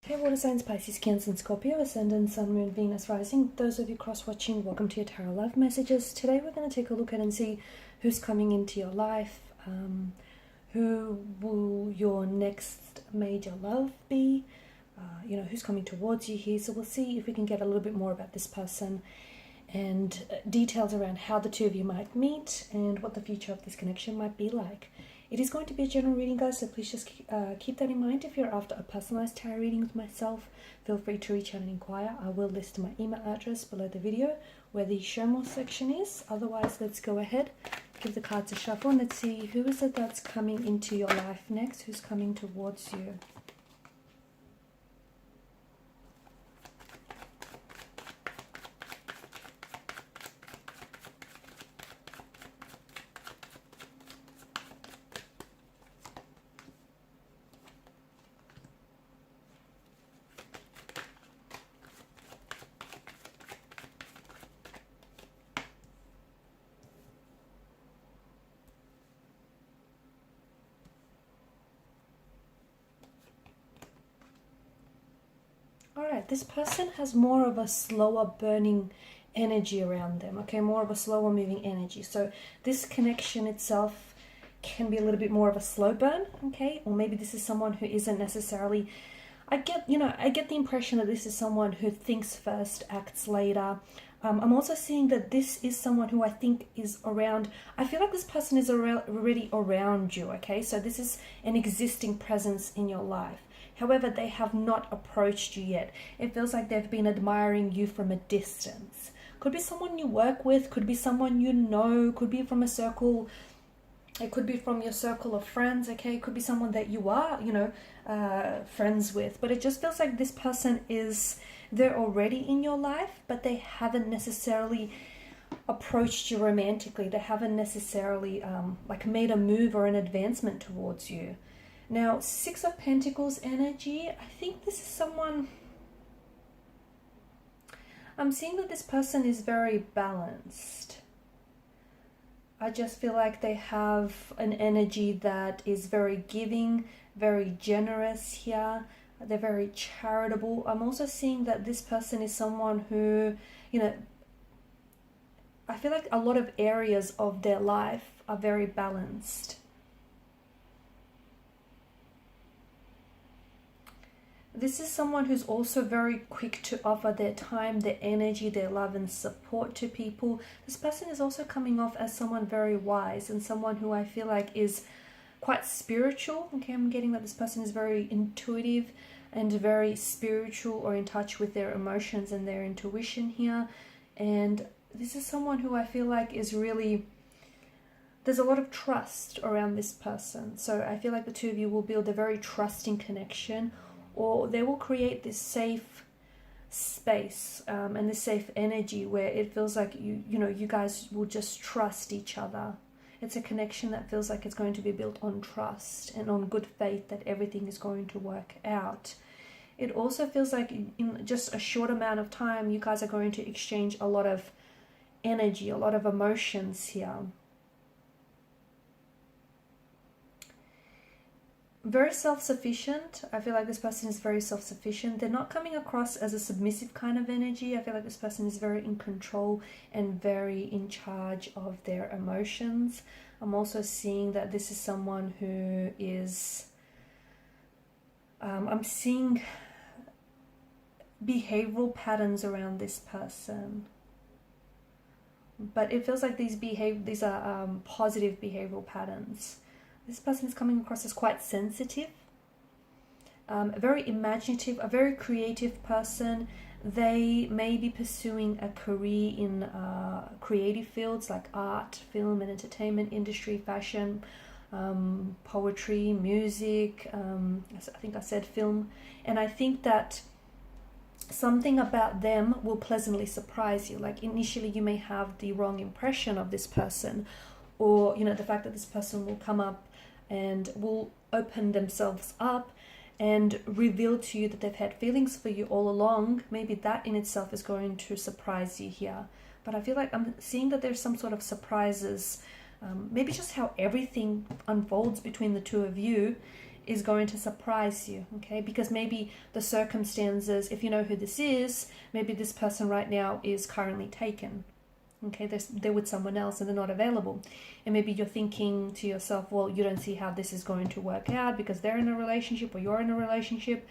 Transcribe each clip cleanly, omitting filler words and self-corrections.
Hey water signs, Pisces, Cancer and Scorpio, Ascendant, Sun, Moon, Venus, Rising. Those of you cross-watching, welcome to your Tarot Love Messages. Today we're going to take a look at and see who's coming into your life, who will your next major love be, who's coming towards you here. So we'll see if we can get a little bit more about this person and details around how the two of you might meet and what the future of this connection might be like. It is going to be a general reading, guys, so please just keep that in mind. If you're after a personalized tarot reading with myself, feel free to reach out and inquire. I will list my email address below the video where the show more section is. Otherwise, let's go ahead, give the cards a shuffle, and let's see who is it that's coming into your life next, who's coming towards you. Alright, this person has more of a slower burning energy around them, okay? More of a slower moving energy. So this connection itself can be a little bit more of a slow burn, okay? Or maybe this is someone who isn't necessarily... I get the impression that this is someone who thinks first, acts later. I'm also seeing that this is someone who I think is around... I feel like this person is already around you, okay? So this is an existing presence in your life. However, they have not approached you yet. It feels like they've been admiring you from a distance. Could be someone you work with, could be someone you know, could be from a circle, it could be from your circle of friends, okay? It could be someone that you are, friends with. But it just feels like this person they're already in your life, but they haven't necessarily approached you romantically. They haven't necessarily made a move or an advancement towards you. Now, Six of Pentacles energy, I think this is someone... I'm seeing that this person is very balanced. I just feel like they have an energy that is very giving, very generous here. They're very charitable. I'm also seeing that this person is someone who, I feel like a lot of areas of their life are very balanced. This is someone who's also very quick to offer their time, their energy, their love and support to people. This person is also coming off as someone very wise and someone who I feel like is quite spiritual. Okay, I'm getting that this person is very intuitive and very spiritual or in touch with their emotions and their intuition here. And this is someone who I feel like is really... There's a lot of trust around this person. So I feel like the two of you will build a very trusting connection, or they will create this safe space and this safe energy where it feels like you guys will just trust each other. It's a connection that feels like it's going to be built on trust and on good faith that everything is going to work out. It also feels like in just a short amount of time, you guys are going to exchange a lot of energy, a lot of emotions here. Very self-sufficient. I feel like this person is very self-sufficient. They're not coming across as a submissive kind of energy. I feel like this person is very in control and very in charge of their emotions. I'm also seeing that this is someone who is... I'm seeing behavioral patterns around this person. But it feels like these are positive behavioral patterns. This person is coming across as quite sensitive, very imaginative, a very creative person. They may be pursuing a career in creative fields like art, film and entertainment industry, fashion, poetry, music, I think I said film. And I think that something about them will pleasantly surprise you. Like initially you may have the wrong impression of this person, or the fact that this person will come up and will open themselves up and reveal to you that they've had feelings for you all along. Maybe that in itself is going to surprise you here. But I feel like I'm seeing that there's some sort of surprises. Maybe just how everything unfolds between the two of you is going to surprise you, okay? Because maybe the circumstances, if you know who this is, maybe this person right now is currently taken, okay? They're with someone else and they're not available. And maybe you're thinking to yourself, well, you don't see how this is going to work out because they're in a relationship or you're in a relationship.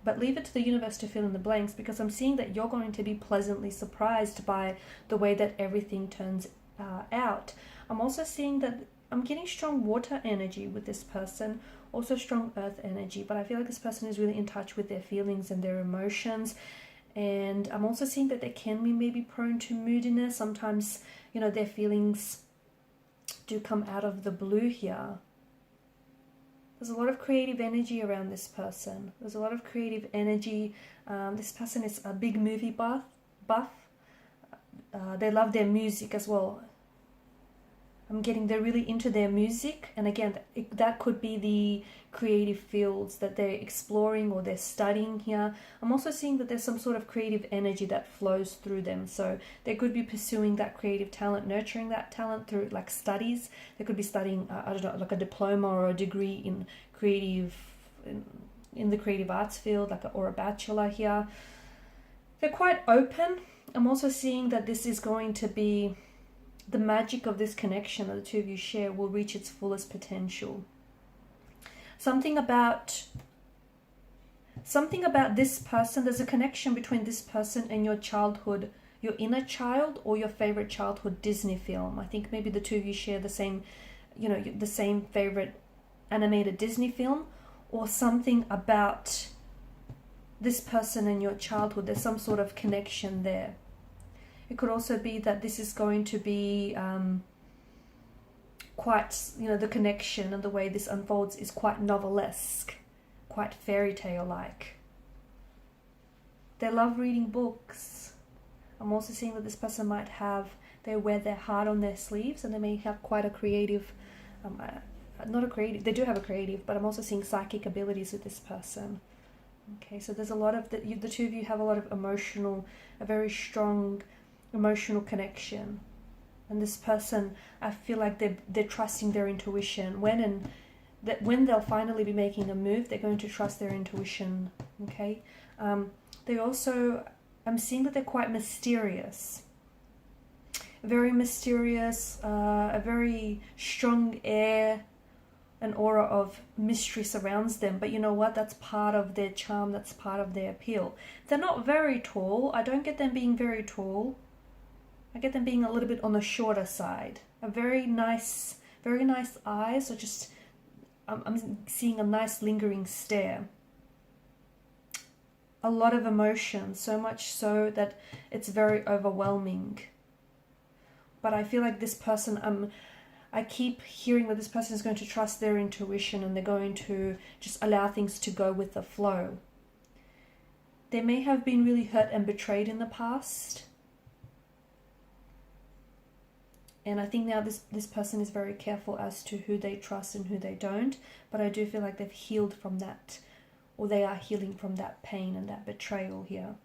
But leave it to the universe to fill in the blanks, because I'm seeing that you're going to be pleasantly surprised by the way that everything turns out. I'm also seeing that I'm getting strong water energy with this person, also strong earth energy, but I feel like this person is really in touch with their feelings and their emotions. And I'm also seeing that they can be maybe prone to moodiness. Sometimes, you know, their feelings do come out of the blue here. There's a lot of creative energy around this person. There's a lot of creative energy. This person is a big movie buff. They love their music as well. I'm getting they're really into their music, and again, that could be the creative fields that they're exploring or they're studying here. I'm also seeing that there's some sort of creative energy that flows through them, so they could be pursuing that creative talent, nurturing that talent through like studies. They could be studying I don't know, like a diploma or a degree in creative in the creative arts field, or a bachelor here. They're quite open. I'm also seeing that this is going to be the magic of this connection that the two of you share will reach its fullest potential. Something about this person, there's a connection between this person and your childhood, your inner child, or your favorite childhood Disney film. I think maybe the two of you share the same, you know, the same favorite animated Disney film, or something about this person and your childhood. There's some sort of connection there. It could also be that this is going to be quite, you know, the connection and the way this unfolds is quite novelesque, quite fairy tale-like. They love reading books. I'm also seeing that this person might have, they wear their heart on their sleeves, and they may have quite a creative, they do have a creative, but I'm also seeing psychic abilities with this person. Okay, so there's a lot of, the two of you have a lot of a very strong emotional connection, and this person, I feel like they're trusting their intuition. When they'll finally be making a move, they're going to trust their intuition. Okay, they also, I'm seeing that they're quite mysterious, very mysterious, a very strong air, an aura of mystery surrounds them. But you know what? That's part of their charm. That's part of their appeal. They're not very tall. I don't get them being very tall. I get them being a little bit on the shorter side. A very nice eyes, or just, I'm seeing a nice lingering stare. A lot of emotion, so much so that it's very overwhelming. But I feel like this person, I keep hearing that this person is going to trust their intuition, and they're going to just allow things to go with the flow. They may have been really hurt and betrayed in the past. And I think now this person is very careful as to who they trust and who they don't. But I do feel like they've healed from that, or they are healing from that pain and that betrayal here.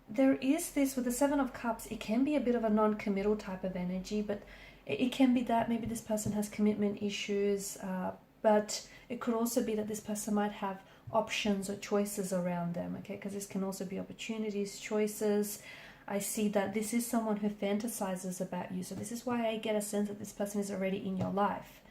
There is this, with the Seven of Cups, it can be a bit of a non-committal type of energy, but it can be that maybe this person has commitment issues, but it could also be that this person might have options or choices around them, okay, because this can also be opportunities, choices. I see that this is someone who fantasizes about you, so this is why I get a sense that this person is already in your life,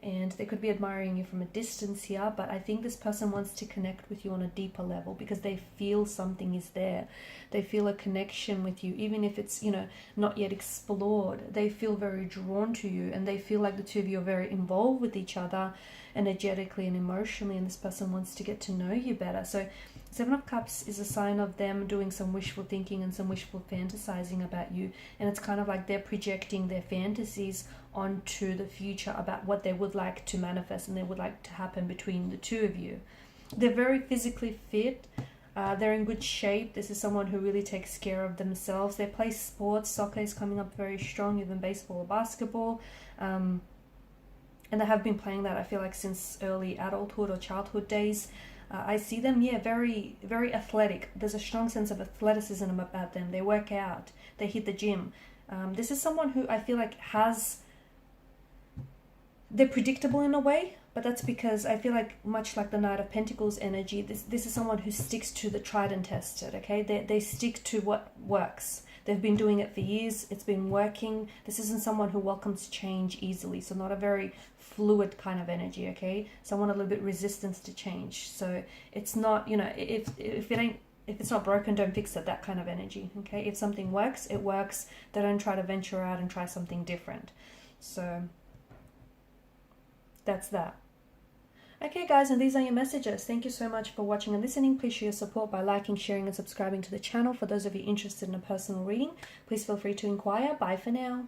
and they could be admiring you from a distance here, but I think this person wants to connect with you on a deeper level because they feel something is there. They feel a connection with you, even if it's, you know, not yet explored. They feel very drawn to you, and they feel like the two of you are very involved with each other energetically and emotionally, and this person wants to get to know you better. So Seven of Cups is a sign of them doing some wishful thinking and some wishful fantasizing about you, and it's kind of like they're projecting their fantasies onto the future about what they would like to manifest and they would like to happen between the two of you. They're very physically fit. They're in good shape. This is someone who really takes care of themselves. They play sports. Soccer is coming up very strong, even baseball or basketball. And they have been playing that, I feel like, since early adulthood or childhood days. I see them, very, very athletic. There's a strong sense of athleticism about them. They work out. They hit the gym. This is someone who I feel like has they're predictable in a way, but that's because I feel like, much like the Knight of Pentacles energy, this is someone who sticks to the tried and tested, okay? They stick to what works. They've been doing it for years. It's been working. This isn't someone who welcomes change easily, so not a very fluid kind of energy, okay? Someone a little bit resistant to change. So it's not, you know, if it's not broken, don't fix it, that kind of energy, okay? If something works, it works. They don't try to venture out and try something different. So that's that. Okay guys, and these are your messages. Thank you so much for watching and listening. Please show your support by liking, sharing and subscribing to the channel. For those of you interested in a personal reading, please feel free to inquire. Bye for now.